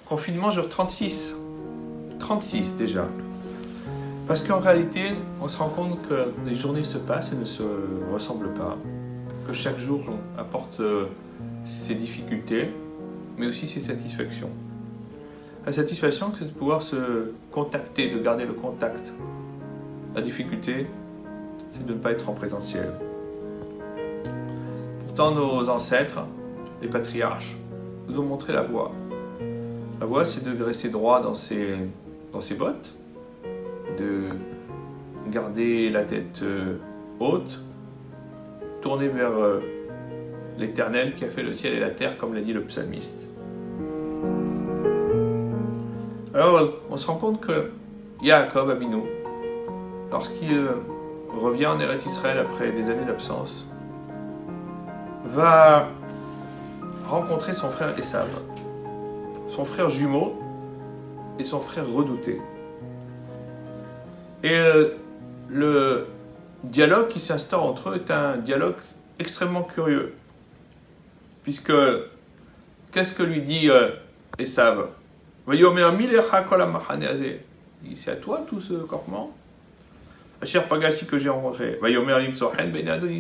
Confinement jour 36. 36 déjà. Parce qu'en réalité, on se rend compte que les journées se passent et ne se ressemblent pas. Que chaque jour apporte ses difficultés, mais aussi ses satisfactions. La satisfaction, c'est de pouvoir se contacter, de garder le contact. La difficulté, c'est de ne pas être en présentiel. Pourtant, nos ancêtres, les patriarches, nous ont montré la voie. La voie, c'est de rester droit dans ses bottes, de garder la tête haute, tourner vers l'Éternel qui a fait le ciel et la terre, comme l'a dit le psalmiste. Alors, on se rend compte que Yaakov Avinu, lorsqu'il revient en Eretz Israël après des années d'absence, va rencontrer son frère Esav, son frère jumeau et son frère redouté. Et le dialogue qui s'instaure entre eux est un dialogue extrêmement curieux. Puisque, qu'est-ce que lui dit Esav ? C'est à toi tout ce campement ? Cher Pagashi que j'ai rencontré.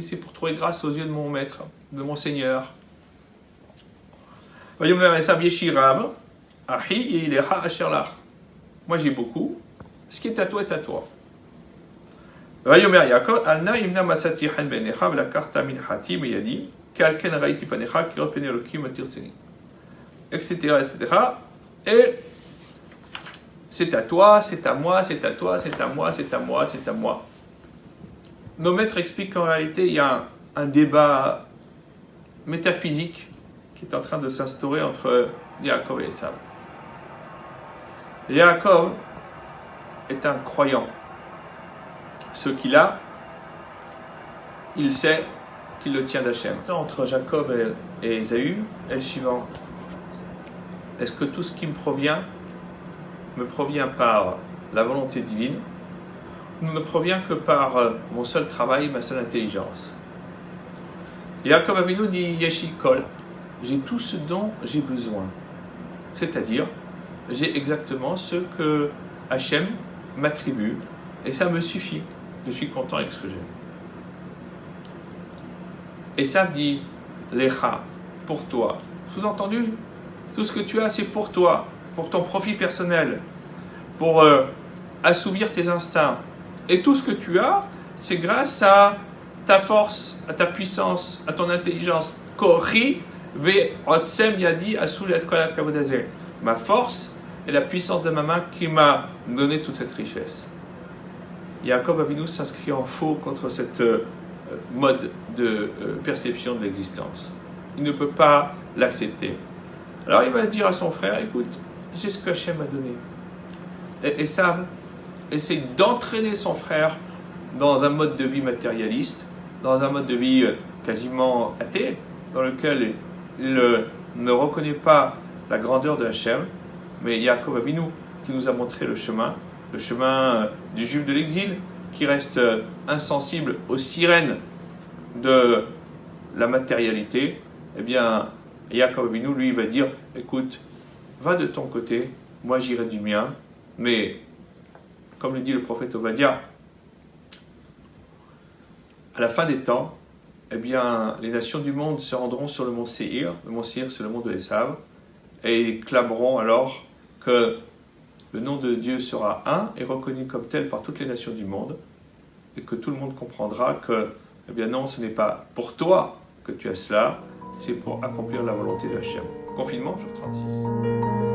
C'est pour trouver grâce aux yeux de mon maître, de mon Seigneur. Moi j'ai beaucoup. Ce qui est à toi est à toi. Etc. Et c'est à toi, c'est à moi, c'est à toi, c'est à moi, c'est à moi, c'est à moi. Nos maîtres expliquent qu'en réalité, il y a un débat métaphysique qui est en train de s'instaurer entre Yaakov et Esav. Yaakov est un croyant. Ce qu'il a, il sait qu'il le tient d'Hachem. Entre Jacob et Ésaü est le suivant. Est-ce que tout ce qui me provient par la volonté divine ou ne me provient que par mon seul travail, ma seule intelligence? Yaakov Avinu dit Yeshi Kol, j'ai tout ce dont j'ai besoin. C'est-à-dire, j'ai exactement ce que Hachem m'attribue et ça me suffit. Je suis content avec ce que j'ai. Esav dit Lecha, pour toi. Sous-entendu, tout ce que tu as, c'est pour toi, pour ton profit personnel, pour assouvir tes instincts. Et tout ce que tu as, c'est grâce à ta force, à ta puissance, à ton intelligence. Kori ve otsem yadi asulet kol kavod. Ma force et la puissance de ma main qui m'a donné toute cette richesse. Yaakov Avinu s'inscrit en faux contre cette mode de perception de l'existence. Il ne peut pas l'accepter. Alors il va dire à son frère, écoute, j'ai ce que Hachem m'a donné. Et Esav essaie d'entraîner son frère dans un mode de vie matérialiste, dans un mode de vie quasiment athée, dans lequel il ne reconnaît pas la grandeur de Hachem, mais Yaakov Avinu qui nous a montré le chemin du juif de l'exil, qui reste insensible aux sirènes de la matérialité. Eh bien, Yaakov Avinu, lui, va dire, écoute, va de ton côté, moi j'irai du mien, mais, comme le dit le prophète Ovadia, à la fin des temps, eh bien, les nations du monde se rendront sur le mont Séhir. Le mont Séhir, c'est le mont de Esav, et ils clameront alors que le nom de Dieu sera un et reconnu comme tel par toutes les nations du monde, et que tout le monde comprendra que, eh bien non, ce n'est pas pour toi que tu as cela, c'est pour accomplir la volonté de Hachem. Confinement, jour 36.